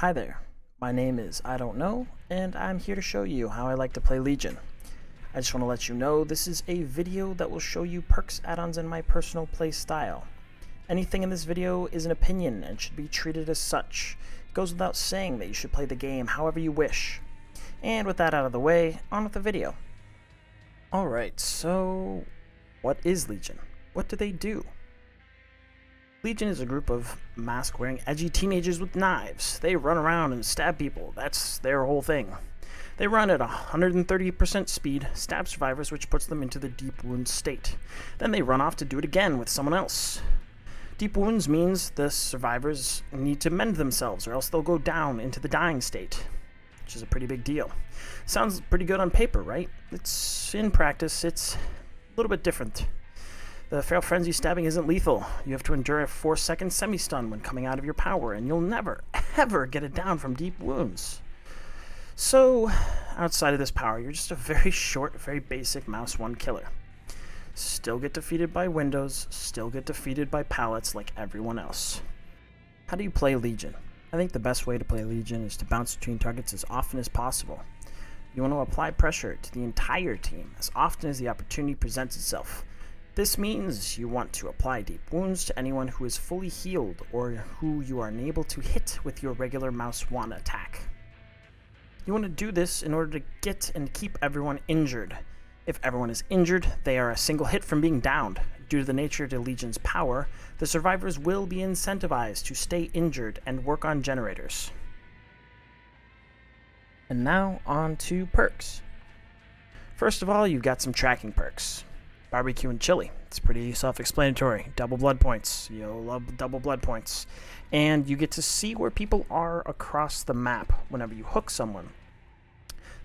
Hi there, my name is I Don't Know, and I'm here to show you how I like to play Legion. I just want to let you know this is a video that will show you perks, add-ons, and my personal play style. Anything in this video is an opinion and should be treated as such. It goes without saying that you should play the game however you wish. And with that out of the way, on with the video. Alright, so what is Legion? What do they do? Legion is a group of mask-wearing edgy teenagers with knives. They run around and stab people. That's their whole thing. They run at 130% speed, stab survivors, which puts them into the deep wound state. Then they run off to do it again with someone else. Deep wounds means the survivors need to mend themselves or else they'll go down into the dying state, which is a pretty big deal. Sounds pretty good on paper, right? In practice, it's a little bit different. The Feral Frenzy stabbing isn't lethal. You have to endure a 4-second semi-stun when coming out of your power, and you'll never, ever get it down from deep wounds. So, outside of this power, you're just a very short, very basic mouse 1 killer. Still get defeated by windows, still get defeated by pallets like everyone else. How do you play Legion? I think the best way to play Legion is to bounce between targets as often as possible. You want to apply pressure to the entire team as often as the opportunity presents itself. This means you want to apply deep wounds to anyone who is fully healed or who you are unable to hit with your regular mouse 1 attack. You want to do this in order to get and keep everyone injured. If everyone is injured, they are a single hit from being downed. Due to the nature of the Legion's power, the survivors will be incentivized to stay injured and work on generators. And now on to perks. First of all, you've got some tracking perks. Barbecue and chili. It's pretty self-explanatory. Double blood points. You'll love double blood points. And you get to see where people are across the map whenever you hook someone.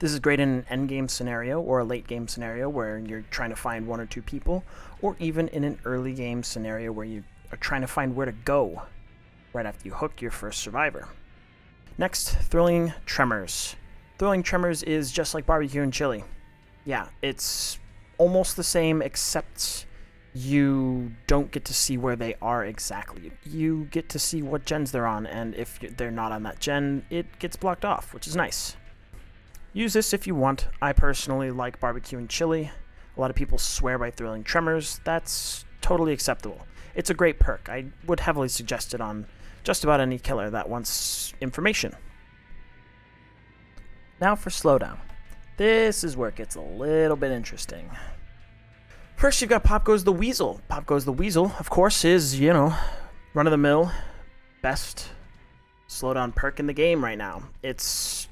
This is great in an endgame scenario or a late game scenario where you're trying to find 1 or 2 people, or even in an early game scenario where you are trying to find where to go right after you hook your first survivor. Next, Thrilling Tremors. Thrilling Tremors is just like barbecue and chili. Yeah, it's almost the same, except you don't get to see where they are exactly. You get to see what gens they're on, and if they're not on that gen, it gets blocked off, which is nice. Use this if you want. I personally like barbecue and chili. A lot of people swear by Thrilling Tremors. That's totally acceptable. It's a great perk. I would heavily suggest it on just about any killer that wants information. Now for Slowdown. This is where it gets a little bit interesting. First, you've got Pop Goes the Weasel. Pop Goes the Weasel, of course, is, run-of-the-mill, best slowdown perk in the game right now. It's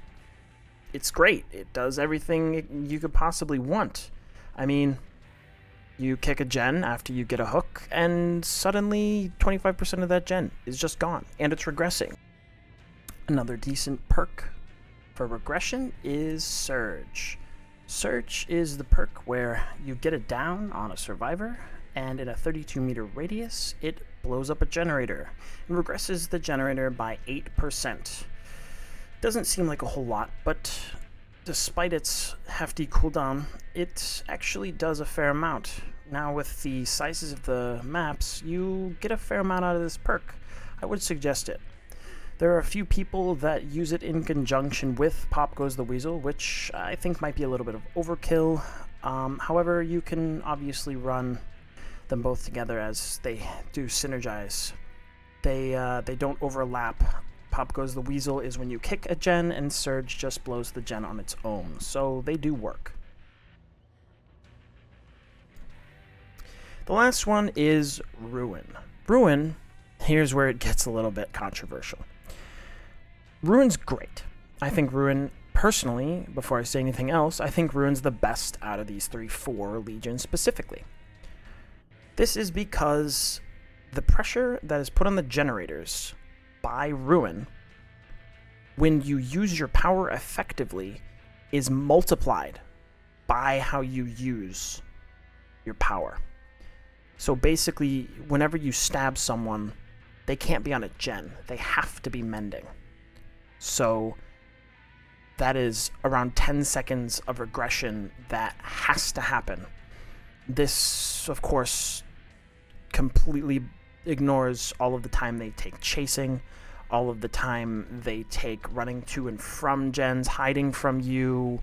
great. It does everything you could possibly want. I mean, you kick a gen after you get a hook, and suddenly 25% of that gen is just gone, and it's regressing. Another decent perk for regression is Surge. Surge is the perk where you get it down on a survivor, and in a 32-meter radius, it blows up a generator and regresses the generator by 8%. Doesn't seem like a whole lot, but despite its hefty cooldown, it actually does a fair amount. Now with the sizes of the maps, you get a fair amount out of this perk. I would suggest it. There are a few people that use it in conjunction with Pop Goes the Weasel, which I think might be a little bit of overkill. However, you can obviously run them both together as they do synergize. They don't overlap. Pop Goes the Weasel is when you kick a gen, and Surge just blows the gen on its own, so they do work. The last one is Ruin. Ruin, here's where it gets a little bit controversial. Ruin's great. I think Ruin, personally, before I say anything else, I think Ruin's the best out of these 4 legions specifically. This is because the pressure that is put on the generators by Ruin, when you use your power effectively, is multiplied by how you use your power. So basically, whenever you stab someone, they can't be on a gen. They have to be mending. So that is around 10 seconds of regression that has to happen. This, of course, completely ignores all of the time they take chasing, all of the time they take running to and from gens, hiding from you,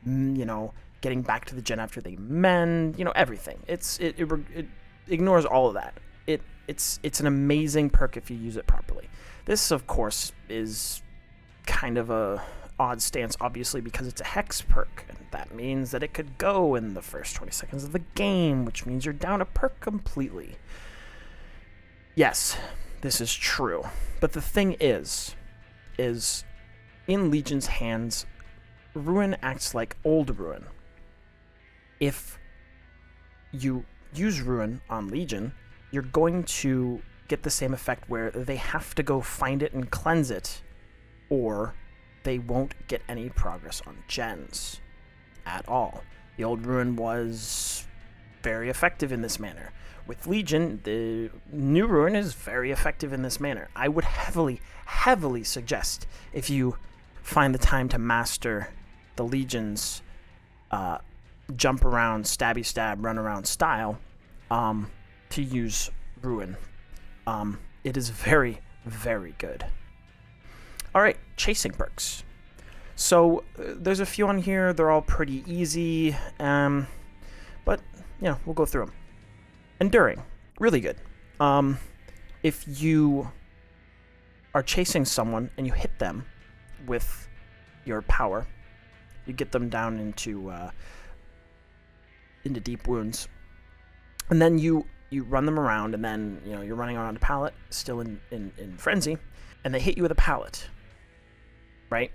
you know, getting back to the gen after they mend, you know, everything. It ignores all of that. It's an amazing perk if you use it properly. This, of course, is kind of a odd stance, obviously, because it's a hex perk, and that means that it could go in the first 20 seconds of the game, which means you're down a perk completely. Yes, this is true, but the thing is in Legion's hands, Ruin acts like old Ruin. If you use Ruin on Legion, you're going to get the same effect where they have to go find it and cleanse it, or they won't get any progress on gens at all. The old Ruin was very effective in this manner. With Legion, the new Ruin is very effective in this manner. I would heavily suggest, if you find the time to master the Legion's jump around, stabby stab, run around style, to use Ruin. It is very, very good. Alright, chasing perks. So, there's a few on here. They're all pretty easy, but, you know, we'll go through them. Enduring, really good. If you are chasing someone and you hit them with your power, you get them down into deep wounds, and then you run them around, and then, you know, you're running around a pallet, still in frenzy, and they hit you with a pallet, right?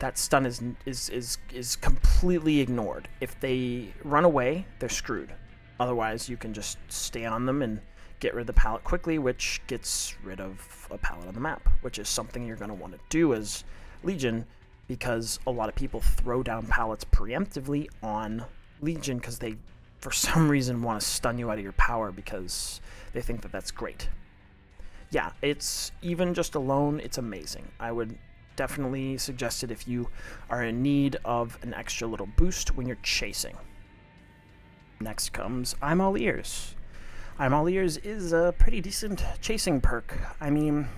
That stun is completely ignored. If they run away, they're screwed. Otherwise, you can just stay on them and get rid of the pallet quickly, which gets rid of a pallet on the map, which is something you're going to want to do as Legion, because a lot of people throw down pallets preemptively on Legion because they, for some reason, want to stun you out of your power because they think that that's great. Yeah, it's even just alone, it's amazing. I would definitely suggest it if you are in need of an extra little boost when you're chasing. Next comes I'm All Ears. I'm All Ears is a pretty decent chasing perk. I mean,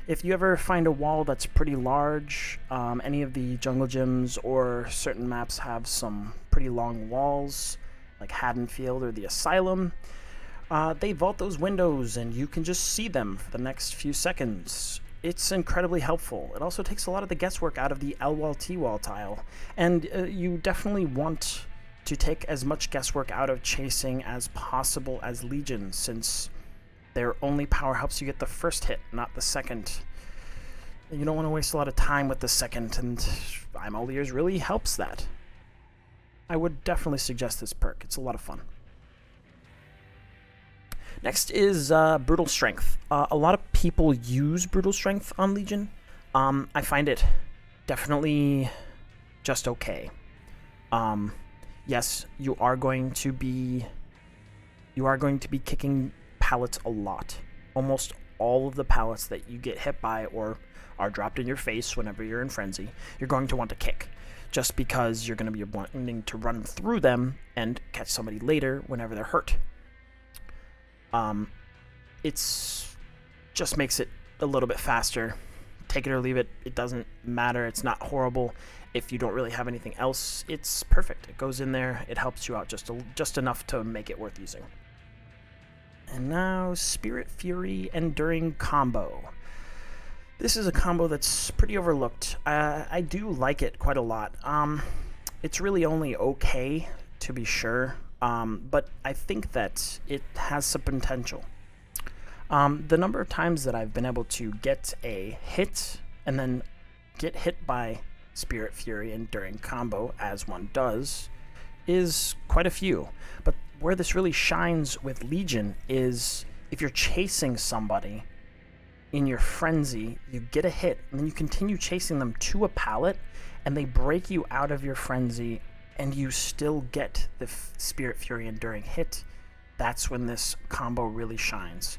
if you ever find a wall that's pretty large, any of the jungle gyms or certain maps have some pretty long walls, like Haddonfield or the Asylum, they vault those windows and you can just see them for the next few seconds. It's incredibly helpful. It also takes a lot of the guesswork out of the L-wall, T-wall tile, and you definitely want to take as much guesswork out of chasing as possible as Legion, since their only power helps you get the first hit, not the second. You don't want to waste a lot of time with the second, and I'm All Ears really helps that. I would definitely suggest this perk. It's a lot of fun. Next is Brutal Strength. A lot of people use Brutal Strength on Legion. I find it definitely just okay. Yes, you are going to be kicking pallets a lot. Almost all of the pallets that you get hit by or are dropped in your face whenever you're in frenzy, you're going to want to kick, just because you're going to be wanting to run through them and catch somebody later whenever they're hurt. It's just makes it a little bit faster. Take it or leave it. It doesn't matter. It's not horrible. If you don't really have anything else, it's perfect. It goes in there. It helps you out just enough to make it worth using. And now, Spirit Fury Enduring combo. This is a combo that's pretty overlooked. I do like it quite a lot. It's really only okay, to be sure, but I think that it has some potential. The number of times that I've been able to get a hit and then get hit by Spirit Fury Enduring combo, as one does, is quite a few. But where this really shines with Legion is if you're chasing somebody in your frenzy, you get a hit, and then you continue chasing them to a pallet, and they break you out of your frenzy, and you still get the Spirit Fury Enduring hit. That's when this combo really shines.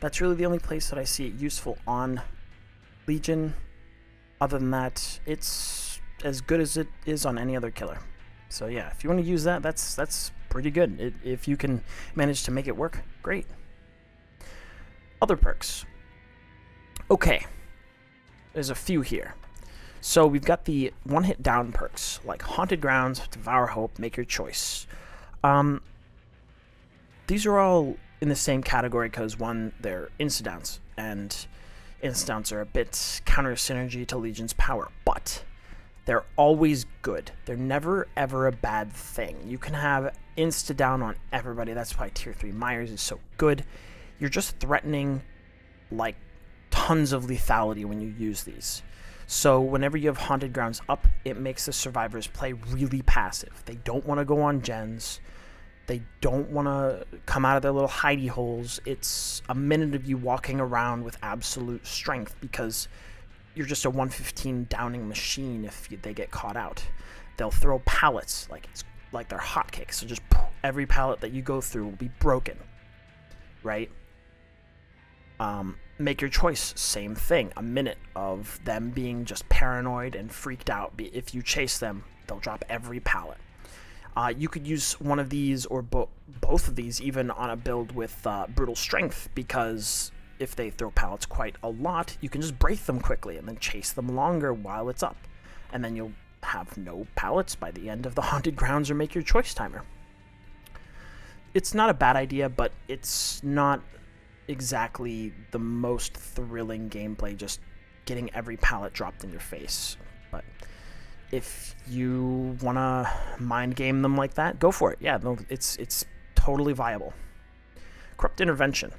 That's really the only place that I see it useful on Legion. Other than that, it's as good as it is on any other killer. So yeah, if you want to use that, that's pretty good. If you can manage to make it work, great. Other perks. Okay, there's a few here. So we've got the one-hit down perks, like Haunted Grounds, Devour Hope, Make Your Choice. These are all in the same category because, one, they're insta-downs, and insta-downs are a bit counter-synergy to Legion's power, but they're always good. They're never, ever a bad thing. You can have insta-down on everybody. That's why Tier 3 Myers is so good. You're just threatening, like, tons of lethality when you use these. So whenever you have Haunted Grounds up, it makes the survivors play really passive. They don't want to go on gens. They don't want to come out of their little hidey holes. It's a minute of you walking around with absolute strength because you're just a 115 downing machine if they get caught out. They'll throw pallets like they're hotcakes. So just poof, every pallet that you go through will be broken, right? Make Your Choice, same thing. A minute of them being just paranoid and freaked out. If you chase them, they'll drop every pallet. You could use one of these or both of these even on a build with Brutal Strength, because if they throw pallets quite a lot, you can just break them quickly and then chase them longer while it's up. And then you'll have no pallets by the end of the Haunted Grounds or Make Your Choice timer. It's not a bad idea, but it's not exactly the most thrilling gameplay, just getting every pallet dropped in your face. But if you want to mind game them like that, go for it. Yeah, no, it's totally viable. Corrupt Intervention.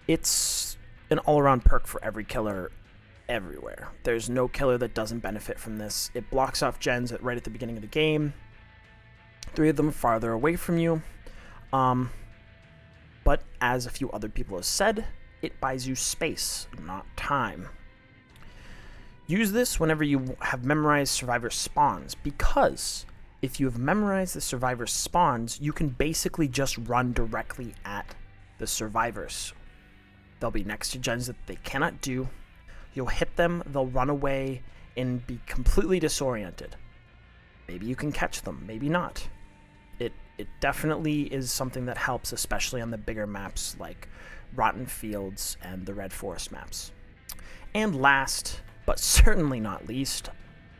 It's an all-around perk for every killer everywhere. There's no killer that doesn't benefit from this. It blocks off gens right at the beginning of the game. 3 of them farther away from you. But as a few other people have said, it buys you space, not time. Use this whenever you have memorized survivor spawns, because if you have memorized the survivor spawns, you can basically just run directly at the survivors. They'll be next to gens that they cannot do. You'll hit them, they'll run away and be completely disoriented. Maybe you can catch them, maybe not. It definitely is something that helps, especially on the bigger maps like Rotten Fields and the Red Forest maps. And last, but certainly not least,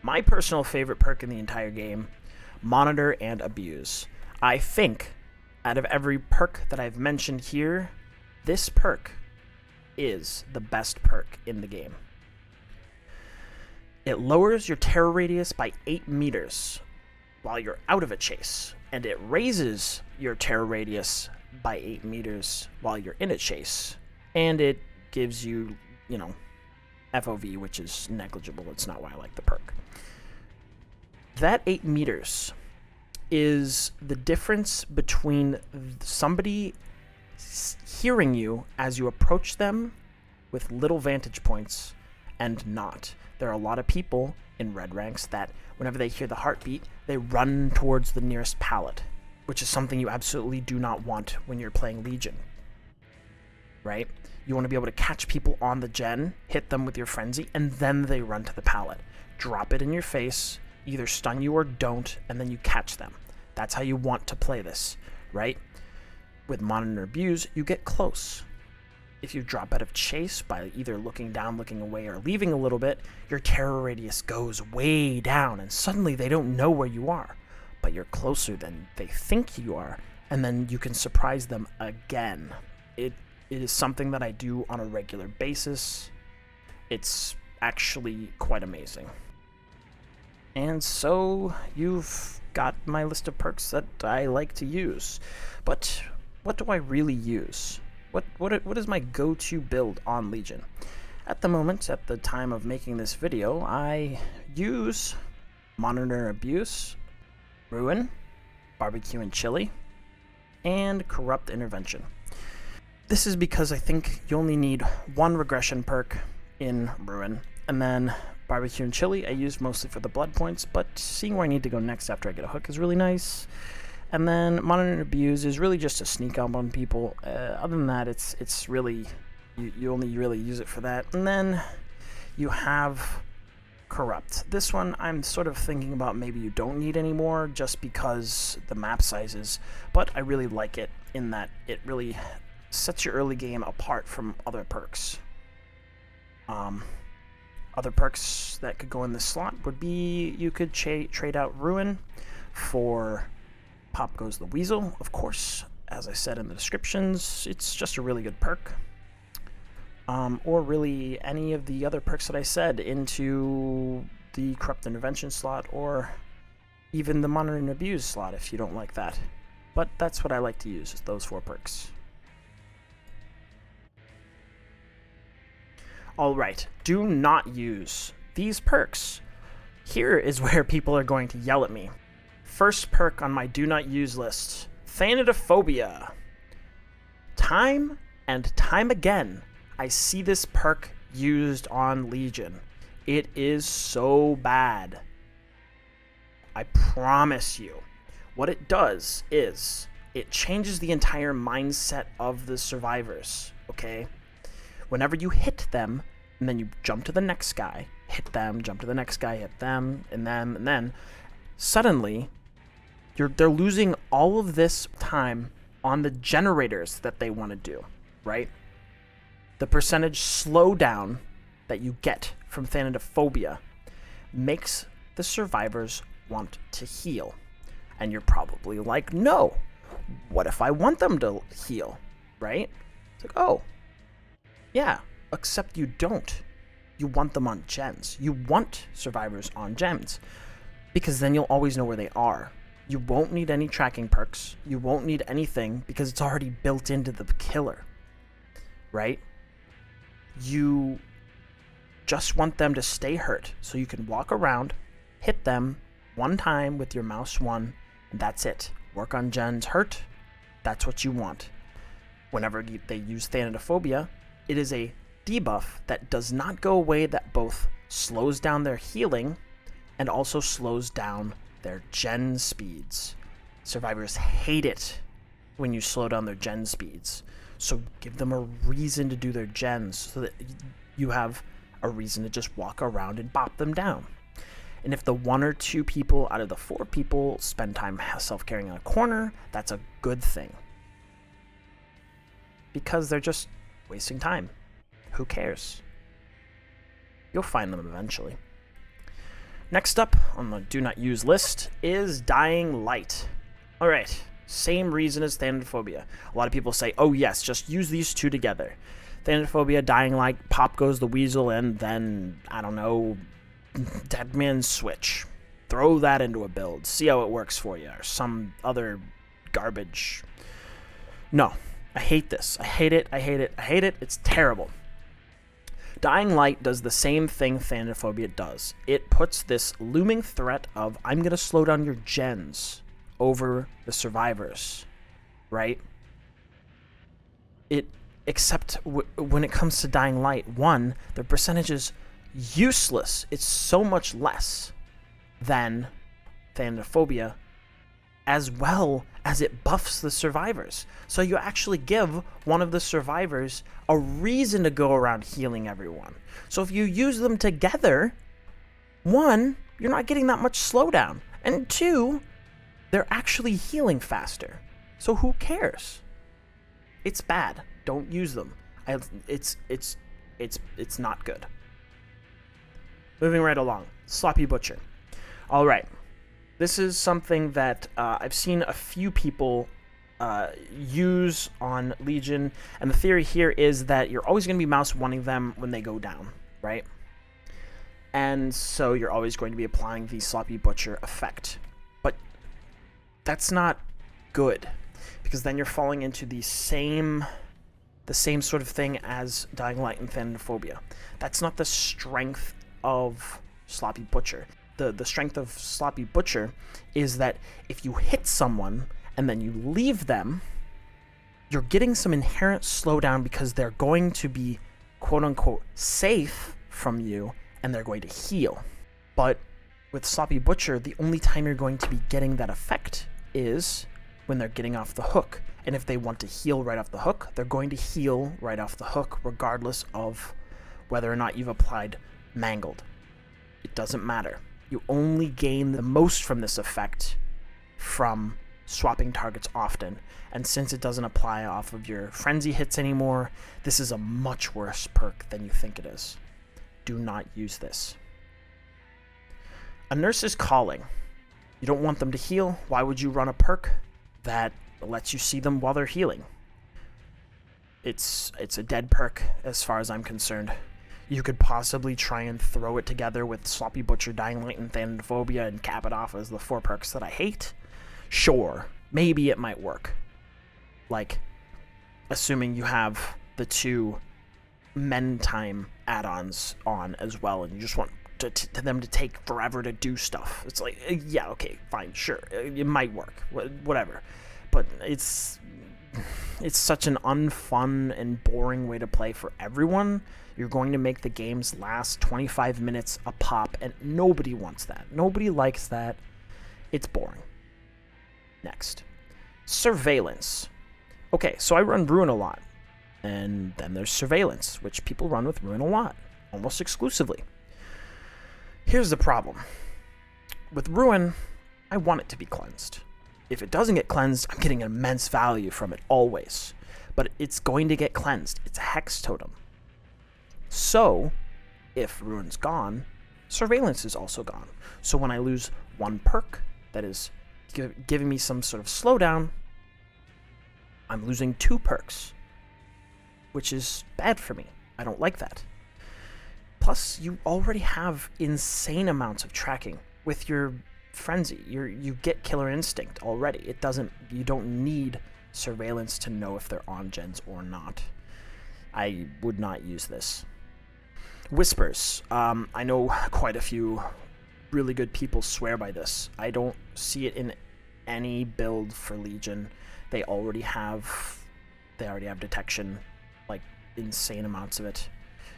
my personal favorite perk in the entire game, Monitor and Abuse. I think, out of every perk that I've mentioned here, this perk is the best perk in the game. It lowers your terror radius by 8 meters while you're out of a chase, and it raises your terror radius by 8 meters while you're in a chase, and it gives you, FOV, which is negligible. It's not why I like the perk. That 8 meters is the difference between somebody hearing you as you approach them with little vantage points and not. There are a lot of people in red ranks that whenever they hear the heartbeat, they run towards the nearest pallet, which is something you absolutely do not want when you're playing Legion, right? You want to be able to catch people on the gen, hit them with your frenzy, and then they run to the pallet. Drop it in your face, either stun you or don't, and then you catch them. That's how you want to play this, right? With Monitor and Abuse, you get close. If you drop out of chase by either looking down, looking away, or leaving a little bit, your terror radius goes way down, and suddenly they don't know where you are. But you're closer than they think you are, and then you can surprise them again. It is something that I do on a regular basis. It's actually quite amazing. And so you've got my list of perks that I like to use. But what do I really use? What is my go-to build on Legion? At the moment, at the time of making this video, I use Monitor Abuse, Ruin, Barbecue and Chili, and Corrupt Intervention. This is because I think you only need one regression perk in Ruin, and then Barbecue and Chili I use mostly for the blood points, but seeing where I need to go next after I get a hook is really nice. And then Monitor and Abuse is really just a sneak up on people. Other than that, it's really, you only really use it for that. And then you have Corrupt. This one I'm sort of thinking about maybe you don't need anymore just because the map sizes, but I really like it in that it really sets your early game apart from other perks. Other perks that could go in this slot would be you could trade out Ruin for Pop Goes the Weasel. Of course, as I said in the descriptions, it's just a really good perk. Or really any of the other perks that I said into the Corrupt Intervention slot, or even the Monitor and Abuse slot if you don't like that. But that's what I like to use, is those 4 perks. Alright, do not use these perks. Here is where people are going to yell at me. First perk on my do not use list, Thanatophobia. Time and time again, I see this perk used on Legion. It is so bad. I promise you. What it does is, it changes the entire mindset of the survivors, okay? Whenever you hit them, and then you jump to the next guy, hit them, jump to the next guy, hit them, and then suddenly, they're losing all of this time on the generators that they want to do, right? The percentage slowdown that you get from Thanatophobia makes the survivors want to heal. And you're probably like, no, what if I want them to heal, right? It's like, oh, yeah, except you don't. You want them on gens. You want survivors on gens, because then you'll always know where they are. You won't need any tracking perks. You won't need anything because it's already built into the killer, right? You just want them to stay hurt so you can walk around, hit them one time with your mouse 1, and that's it. Work on gens hurt. That's what you want. Whenever they use Thanatophobia, it is a debuff that does not go away, that both slows down their healing and also slows down their gen speeds. Survivors hate it when you slow down their gen speeds. So give them a reason to do their gens so that you have a reason to just walk around and bop them down. And if the 1 or 2 people out of the 4 people spend time self-carrying in a corner, that's a good thing. Because they're just wasting time. Who cares? You'll find them eventually. Next up on the do not use list is Dying Light. Alright, same reason as Thanatophobia. A lot of people say, oh yes, just use these 2 together. Thanatophobia, Dying Light, Pop Goes the Weasel, and then, I don't know, Dead Man's Switch. Throw that into a build. See how it works for you, or some other garbage. No, I hate this. I hate it, I hate it, I hate it. It's terrible. Dying Light does the same thing Thanatophobia does. It puts this looming threat of, I'm going to slow down your gens over the survivors, right? Except when it comes to Dying Light, 1, the percentage is useless. It's so much less than Thanatophobia, as well as it buffs the survivors. So you actually give one of the survivors a reason to go around healing everyone. So if you use them together, 1, you're not getting that much slowdown, and 2, they're actually healing faster. So who cares? It's bad. Don't use them. It's not good. Moving right along. Sloppy Butcher. All right. This is something that I've seen a few people use on Legion, and the theory here is that you're always going to be mouse wanting them when they go down, right? And so you're always going to be applying the Sloppy Butcher effect. But that's not good, because then you're falling into the same sort of thing as Dying Light and Thanatophobia. That's not the strength of Sloppy Butcher. The strength of Sloppy Butcher is that if you hit someone and then you leave them, you're getting some inherent slowdown because they're going to be quote-unquote safe from you and they're going to heal. But with Sloppy Butcher, the only time you're going to be getting that effect is when they're getting off the hook. And if they want to heal right off the hook, they're going to heal right off the hook regardless of whether or not you've applied Mangled. It doesn't matter. You only gain the most from this effect from swapping targets often, and since it doesn't apply off of your frenzy hits anymore, this is a much worse perk than you think it is. Do not use this. A Nurse's Calling. You don't want them to heal. Why would you run a perk that lets you see them while they're healing? It's a dead perk as far as I'm concerned. You could possibly try and throw it together with Sloppy Butcher, Dying Light, and Thanatophobia and cap it off as the 4 perks that I hate. Sure, maybe it might work. Like, assuming you have the 2 Men Time add-ons on as well, and you just want to them to take forever to do stuff. It's like, yeah, okay, fine, sure, it might work, whatever. But it's such an unfun and boring way to play for everyone. You're going to make the games last 25 minutes a pop, and nobody wants that. Nobody likes that. It's boring. Next. Surveillance. Okay, so I run Ruin a lot. And then there's Surveillance, which people run with Ruin a lot, almost exclusively. Here's the problem. With Ruin, I want it to be cleansed. If it doesn't get cleansed, I'm getting immense value from it always. But it's going to get cleansed. It's a Hex Totem. So, if Ruin's gone, Surveillance is also gone. So when I lose 1 perk that is giving me some sort of slowdown, I'm losing 2 perks, which is bad for me. I don't like that. Plus, you already have insane amounts of tracking with your Frenzy. You get Killer Instinct already. You don't need Surveillance to know if they're on gens or not. I would not use this. Whispers. I know quite a few really good people swear by this. I don't see it in any build for Legion. They already have detection, like insane amounts of it.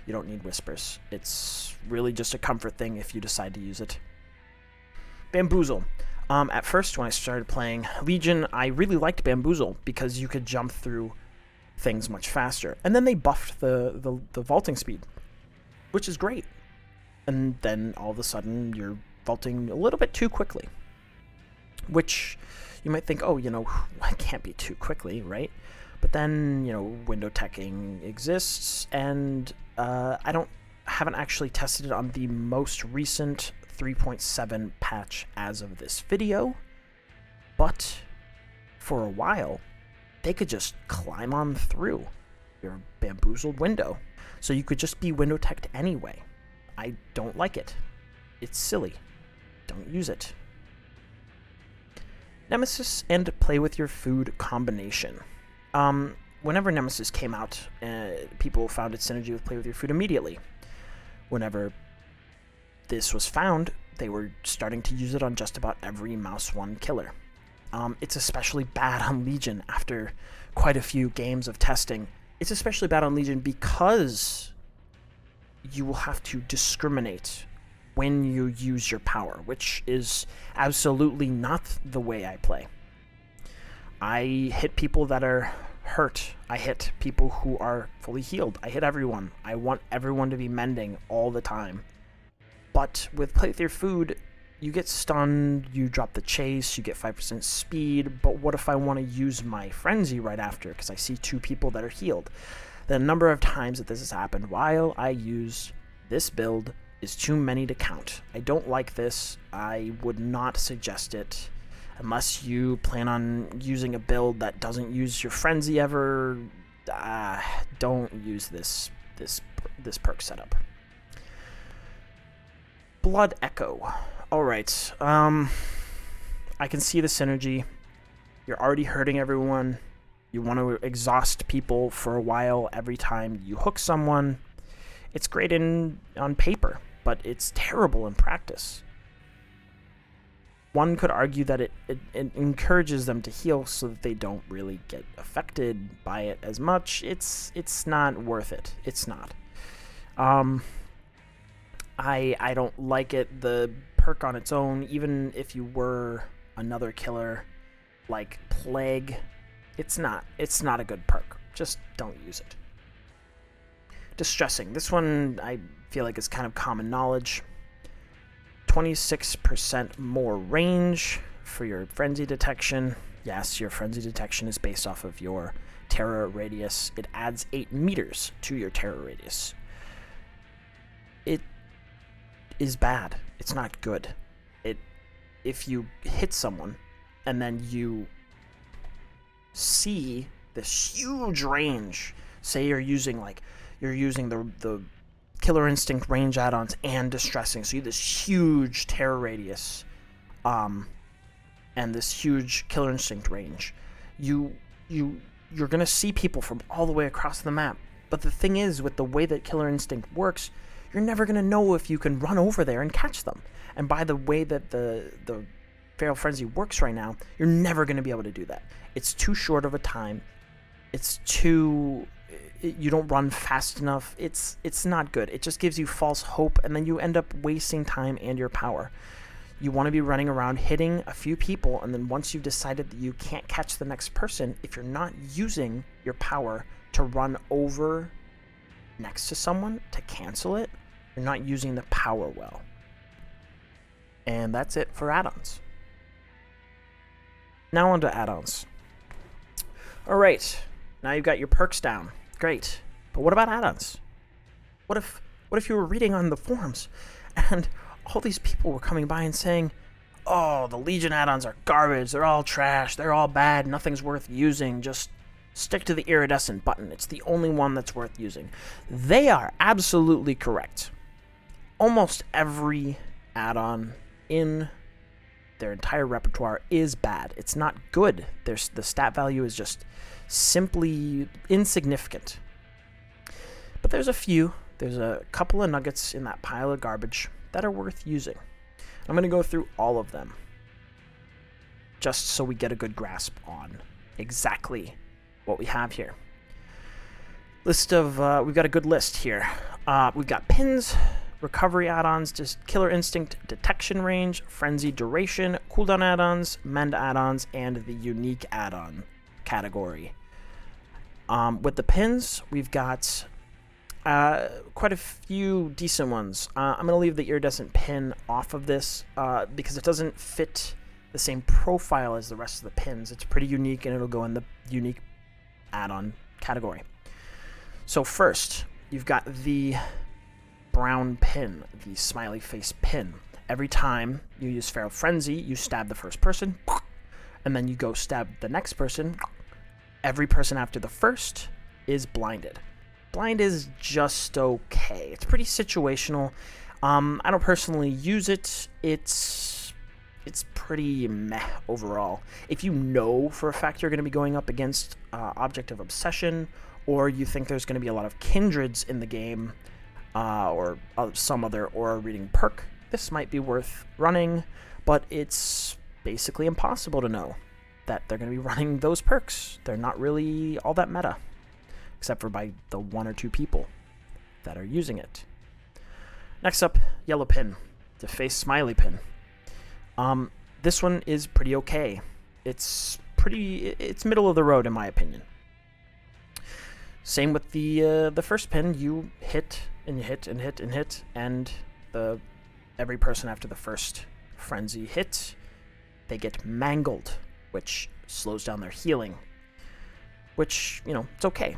You don't need Whispers. It's really just a comfort thing if you decide to use it. Bamboozle. At first, when I started playing Legion, I really liked Bamboozle because you could jump through things much faster. And then they buffed the vaulting speed, which is great. And then all of a sudden, you're vaulting a little bit too quickly. Which you might think, oh, it can't be too quickly, right? But then, window teching exists, and I haven't actually tested it on the most recent 3.7 patch as of this video, but for a while, they could just climb on through your Bamboozled window. So you could just be window teched anyway. I don't like it. It's silly. Don't use it. Nemesis and Play With Your Food combination. Whenever Nemesis came out, people found its synergy with Play With Your Food immediately. Whenever this was found, they were starting to use it on just about every Mouse 1 killer. It's especially bad on Legion after quite a few games of testing. It's especially bad on Legion because you will have to discriminate when you use your power, which is absolutely not the way I play. I hit people that are hurt. I hit people who are fully healed. I hit everyone. I want everyone to be mending all the time. But with Play With Your Food, you get stunned, you drop the chase, you get 5% speed, but what if I want to use my frenzy right after because I see 2 people that are healed? The number of times that this has happened while I use this build is too many to count. I don't like this. I would not suggest it unless you plan on using a build that doesn't use your frenzy ever. Don't use this perk setup. Blood Echo. Alright, I can see the synergy. You're already hurting everyone. You want to exhaust people for a while every time you hook someone. It's great on paper, but it's terrible in practice. One could argue that it encourages them to heal so that they don't really get affected by it as much. It's not worth it. It's not. I don't like it. The perk on its own, even if you were another killer like Plague, it's not a good perk. Just don't use it. Distressing. This one I feel like is kind of common knowledge. 26% more range for your frenzy detection. Yes, your frenzy detection is based off of your terror radius. It adds 8 meters to your terror radius. It is bad. It's not good. If you hit someone and then you see this huge range, say you're using the Killer Instinct range add-ons and distressing, so you have this huge terror radius and this huge Killer Instinct range, you're gonna see people from all the way across the map. But the thing is, with the way that Killer Instinct works, you're never gonna know if you can run over there and catch them. And by the way that the Feral Frenzy works right now, you're never gonna be able to do that. It's too short of a time. You don't run fast enough. It's not good. It just gives you false hope, and then you end up wasting time and your power. You want to be running around hitting a few people, and then once you've decided that you can't catch the next person, if you're not using your power to run over next to someone to cancel it, you're not using the power well. And that's it for add-ons. Now on to add-ons. Alright, now you've got your perks down. Great. But what about add-ons? What if you were reading on the forums and all these people were coming by and saying, oh, the Legion add-ons are garbage, they're all trash, they're all bad, nothing's worth using, just stick to the Iridescent Button, it's the only one that's worth using. They are absolutely correct. Almost every add-on in their entire repertoire is bad. It's not good. The stat value is just simply insignificant. But there's a couple of nuggets in that pile of garbage that are worth using. I'm going to go through all of them just so we get a good grasp on exactly what we have here. We've got a good list here. We've got pins, recovery add-ons, just Killer Instinct detection range, frenzy duration, cooldown add-ons, mend add-ons, and the unique add-on category. With the pins, we've got quite a few decent ones. I'm going to leave the iridescent pin off of this because it doesn't fit the same profile as the rest of the pins. It's pretty unique, and it'll go in the unique add-on category. So first, you've got the brown pin, the smiley face pin. Every time you use Feral Frenzy, you stab the first person, and then you go stab the next person. Every person after the first is blinded. Blind is just okay. It's pretty situational. I don't personally use it. It's pretty meh overall. If you know for a fact you're going to be going up against Object of Obsession, or you think there's going to be a lot of kindreds in the game, or some other aura reading perk, this might be worth running, but it's basically impossible to know that they're going to be running those perks. They're not really all that meta, except for by the 1 or 2 people that are using it. Next up, yellow pin, the face smiley pin. This one is pretty okay. It's middle of the road in my opinion. Same with the first pin. You hit and you hit and hit and hit, and every person after the first frenzy hit, they get mangled, which slows down their healing. Which, you know, it's okay.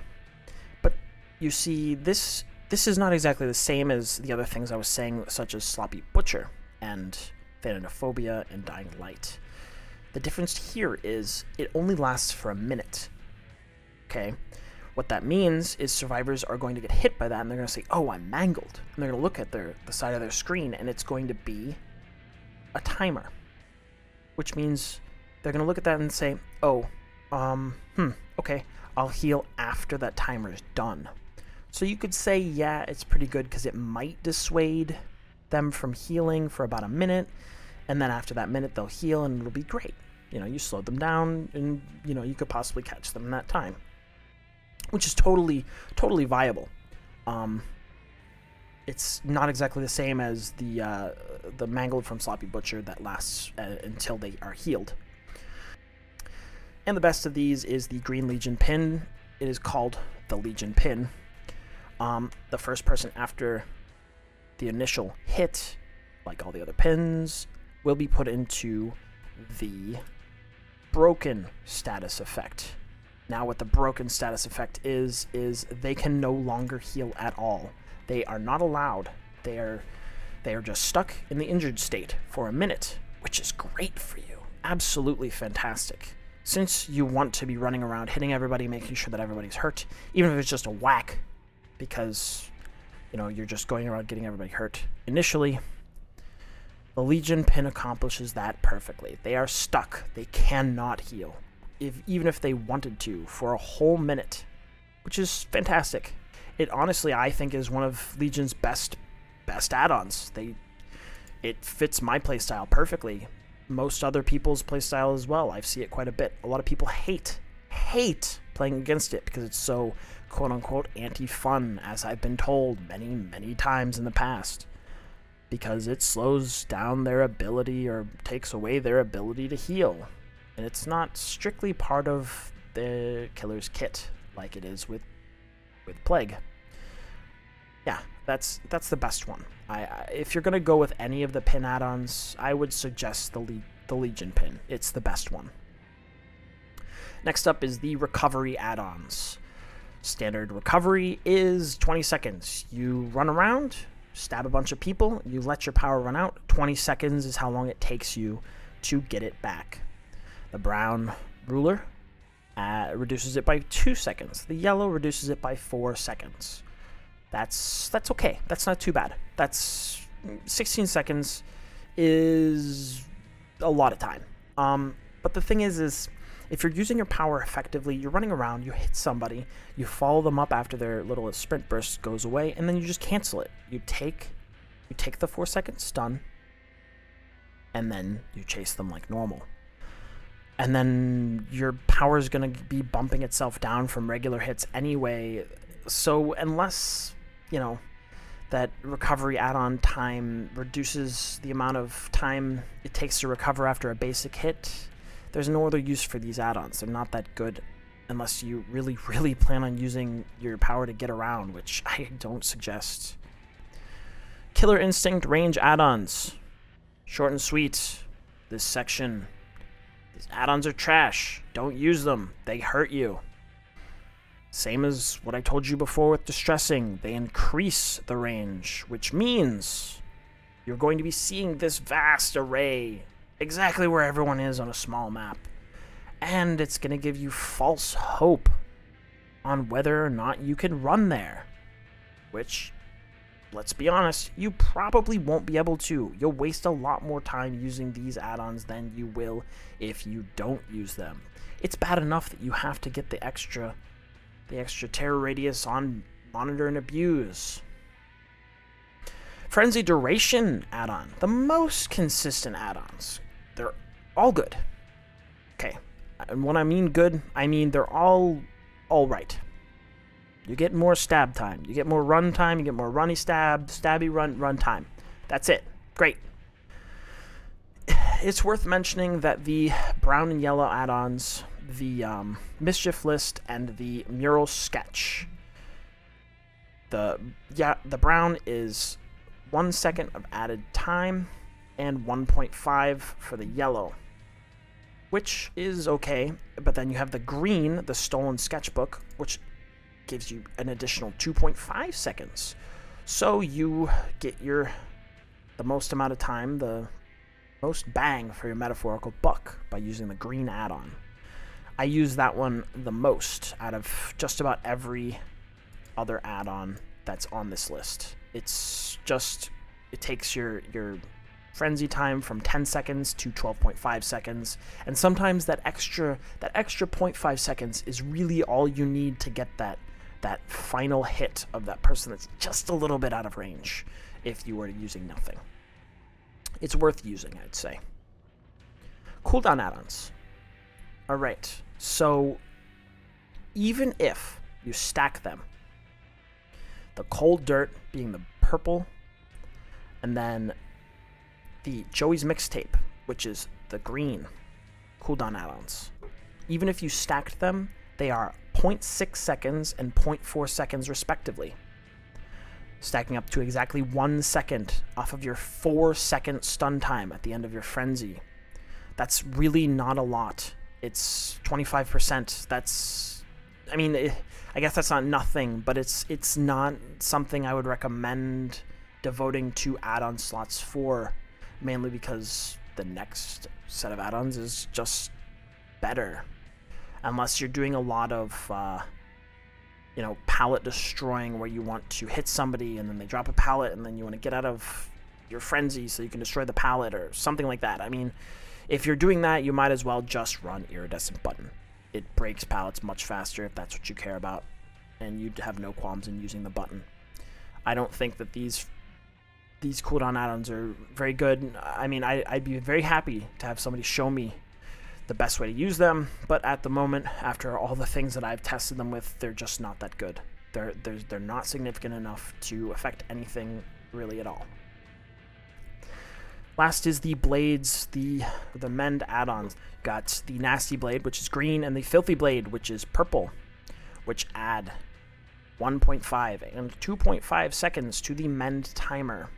But you see, this is not exactly the same as the other things I was saying, such as Sloppy Butcher and Thanatophobia and Dying Light. The difference here is it only lasts for a minute. Okay? What that means is survivors are going to get hit by that, and they're going to say, oh, I'm mangled. And they're going to look at the side of their screen, and it's going to be a timer. Which means they're going to look at that and say, oh, okay, I'll heal after that timer is done. So you could say, yeah, it's pretty good because it might dissuade them from healing for about a minute, and then after that minute they'll heal and it'll be great. You know, you slowed them down, and you know, you could possibly catch them in that time, which is totally viable. It's not exactly the same as the mangled from Sloppy Butcher that lasts until they are healed. And the best of these is the Green Legion pin. It is called the Legion pin. The first person after the initial hit, like all the other pins, will be put into the broken status effect. Now what the broken status effect is they can no longer heal at all. They are not allowed. They are just stuck in the injured state for a minute, which is great for you. Absolutely fantastic. Since you want to be running around hitting everybody, making sure that everybody's hurt, even if it's just a whack, because, you know, you're just going around getting everybody hurt initially, the Legion pin accomplishes that perfectly. They are stuck. They cannot heal, even if they wanted to, for a whole minute, which is fantastic. It honestly, I think, is one of Legion's best add-ons. It fits my playstyle perfectly. Most other people's playstyle as well. I see it quite a bit. A lot of people hate playing against it because it's so quote-unquote anti-fun, as I've been told many times in the past, because it slows down their ability or takes away their ability to heal. And it's not strictly part of the killer's kit like it is with Plague. Yeah, that's the best one. If you're going to go with any of the pin add-ons, I would suggest the Legion pin. It's the best one. Next up is the recovery add-ons. Standard recovery is 20 seconds. You run around, stab a bunch of people, you let your power run out. 20 seconds is how long it takes you to get it back. The brown ruler reduces it by 2 seconds. The yellow reduces it by 4 seconds. That's okay. That's not too bad. That's 16 seconds is a lot of time. But the thing is if you're using your power effectively, you're running around, you hit somebody, you follow them up after their little sprint burst goes away, and then you just cancel it. You take the 4-second stun, and then you chase them like normal. And then your power is going to be bumping itself down from regular hits anyway. So unless, you know, that recovery add-on time reduces the amount of time it takes to recover after a basic hit, there's no other use for these add-ons. They're not that good unless you really plan on using your power to get around, which I don't suggest. Killer Instinct range add-ons. Short and sweet. This section. These add-ons are trash. Don't use them. They hurt you. Same as what I told you before with Distressing. They increase the range, which means you're going to be seeing this vast array exactly where everyone is on a small map. And it's going to give you false hope on whether or not you can run there. Which, let's be honest, you probably won't be able to. You'll waste a lot more time using these add-ons than you will if you don't use them. It's bad enough that you have to get the extra terror radius on Monitor and Abuse. Frenzy Duration add-on. The most consistent add-ons. They're all good. Okay. And when I mean good, I mean they're all right. You get more stab time. You get more run time. You get more runny stabby run time. That's it. Great. It's worth mentioning that the brown and yellow add-ons, the Mischief List and the Mural Sketch, the brown is 1 second of added time and 1.5 for the yellow, which is okay. But then you have the green, the Stolen Sketchbook, which gives you an additional 2.5 seconds. So you get the most amount of time, the most bang for your metaphorical buck by using the green add-on. I use that one the most out of just about every other add-on that's on this list. It takes your frenzy time from 10 seconds to 12.5 seconds, and sometimes that extra 0.5 seconds is really all you need to get that final hit of that person that's just a little bit out of range if you were using nothing. It's worth using, I'd say. Cooldown add-ons. Alright, so even if you stack them, the Cold Dirt being the purple, and then the Joey's Mixtape, which is the green cooldown add-ons, even if you stacked them, they are 0.6 seconds and 0.4 seconds respectively, stacking up to exactly 1 second off of your 4-second stun time at the end of your frenzy. That's really not a lot It's 25%. That's, I mean, I guess that's not nothing, but it's not something I would recommend devoting 2 add-on slots for, mainly because the next set of add-ons is just better. Unless you're doing a lot of, pallet destroying, where you want to hit somebody and then they drop a pallet and then you want to get out of your frenzy so you can destroy the pallet or something like that. I mean, if you're doing that, you might as well just run Iridescent Button. It breaks pallets much faster if that's what you care about, and you'd have no qualms in using the button. I don't think that these cooldown add-ons are very good. I mean, I'd be very happy to have somebody show me the best way to use them, but at the moment, after all the things that I've tested them with, they're just not that good. They're not significant enough to affect anything really at all. Last is the blades, the mend add-ons. Got the Nasty Blade, which is green, and the Filthy Blade, which is purple, which add 1.5 and 2.5 seconds to the mend timer,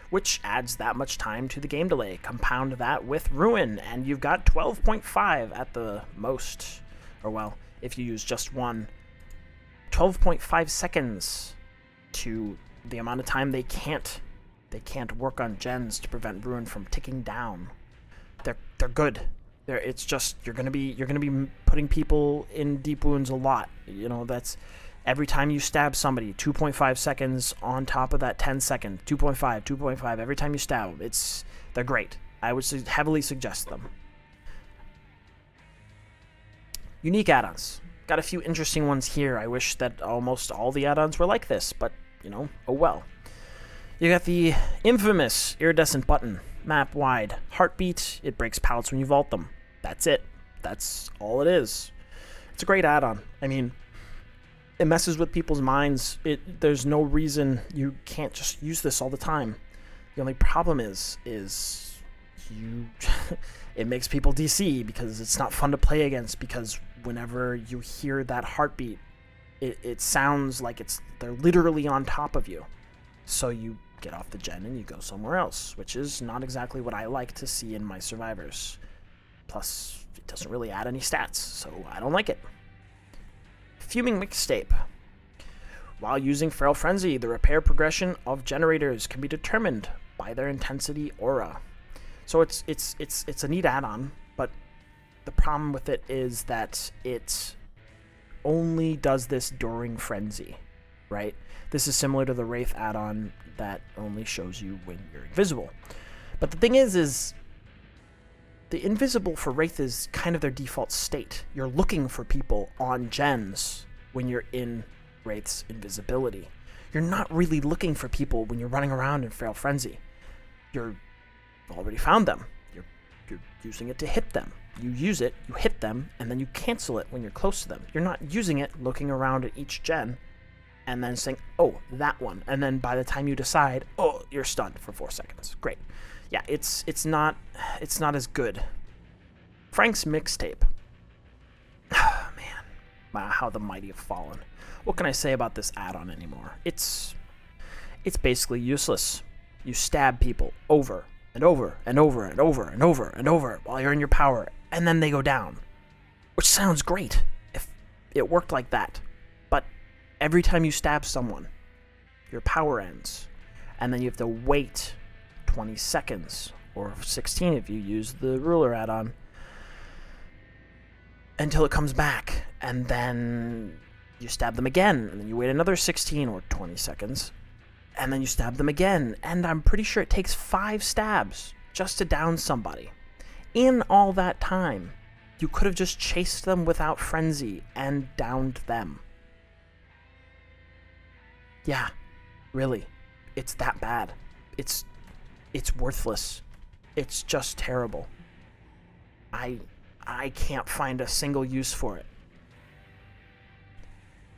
which adds that much time to the game delay. Compound that with Ruin, and you've got 12.5 at the most. Or, well, if you use just one, 12.5 seconds to the amount of time they can't work on gens to prevent Ruin from ticking down. They're good. It's just you're gonna be putting people in deep wounds a lot. That's every time you stab somebody, 2.5 seconds on top of that 10 second, 2.5 every time you stab them. They're great. I would heavily suggest them. Unique add-ons. Got a few interesting ones here. I wish that almost all the add-ons were like this, but oh well. You got the infamous Iridescent Button, map wide, heartbeat. It breaks pallets when you vault them. That's it. That's all it is. It's a great add-on. I mean, it messes with people's minds. There's no reason you can't just use this all the time. The only problem is you it makes people DC because it's not fun to play against, because whenever you hear that heartbeat, it sounds like they're literally on top of you. So you get off the gen and you go somewhere else, which is not exactly what I like to see in my survivors. Plus, it doesn't really add any stats, so I don't like it. Fuming Mixtape. While using Feral Frenzy, the repair progression of generators can be determined by their intensity aura. So it's a neat add-on, but the problem with it is that it only does this during Frenzy, right? This is similar to the Wraith add-on that only shows you when you're invisible. But the thing is the invisible for Wraith is kind of their default state. You're looking for people on gens when you're in Wraith's invisibility. You're not really looking for people when you're running around in Feral Frenzy. You've already found them. You're using it to hit them. You use it, you hit them, and then you cancel it when you're close to them. You're not using it looking around at each gen and then saying, oh, that one. And then by the time you decide, oh, you're stunned for 4 seconds. Great. Yeah, it's not as good. Frank's Mixtape. Oh, man. Wow, how the mighty have fallen. What can I say about this add-on anymore? It's basically useless. You stab people over and over and over and over and over and over while you're in your power, and then they go down. Which sounds great if it worked like that. But every time you stab someone, your power ends. And then you have to wait 20 seconds, or 16 if you use the ruler add-on, until it comes back, and then you stab them again, and then you wait another 16 or 20 seconds, and then you stab them again, and I'm pretty sure it takes 5 stabs just to down somebody. In all that time, you could have just chased them without frenzy and downed them. Yeah, really, it's that bad. It's worthless. It's just terrible. I can't find a single use for it.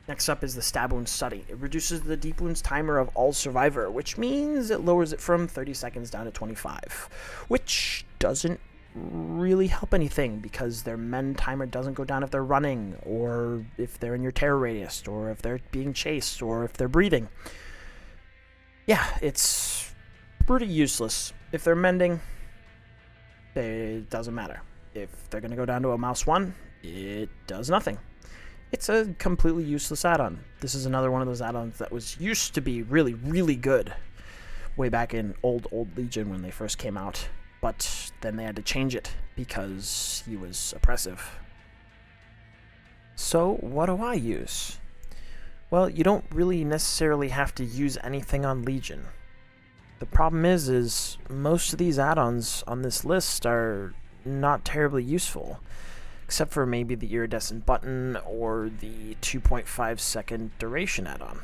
Next up is the Stab Wound Study. It reduces the deep wounds timer of all survivor, which means it lowers it from 30 seconds down to 25, which doesn't really help anything because their mend timer doesn't go down if they're running, or if they're in your terror radius, or if they're being chased, or if they're breathing. Yeah, it's pretty useless. If they're mending, it doesn't matter. if they're going to go down to a mouse 1, it does nothing. It's a completely useless add-on. This is another one of those add-ons that was used to be really, really good way back in old Legion when they first came out, but then they had to change it because he was oppressive. So what do I use? Well, you don't really necessarily have to use anything on Legion. The problem is most of these add-ons on this list are not terribly useful, except for maybe the Iridescent Button or the 2.5 second duration add-on.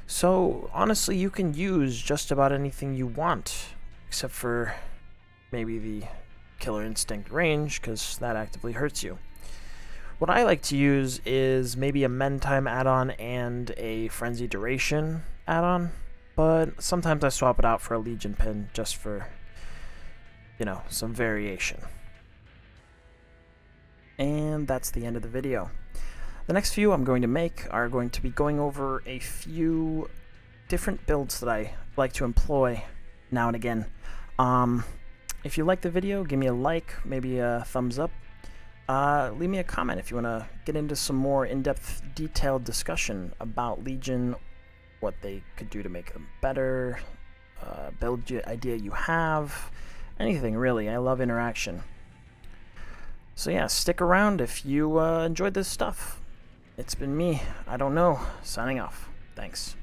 So honestly, you can use just about anything you want, except for maybe the Killer Instinct range, because that actively hurts you. What I like to use is maybe a Mend Time add-on and a Frenzy Duration add-on, but sometimes I swap it out for a Legion pin just for, you know, some variation. And that's the end of the video. The next few I'm going to make are going to be going over a few different builds that I like to employ now and again. If you like the video, give me a like, maybe a thumbs up. Leave me a comment if you want to get into some more in-depth, detailed discussion about Legion, what they could do to make them better, build idea you have, anything really. I love interaction. So yeah, stick around if you enjoyed this stuff. It's been me, I don't know, signing off. Thanks.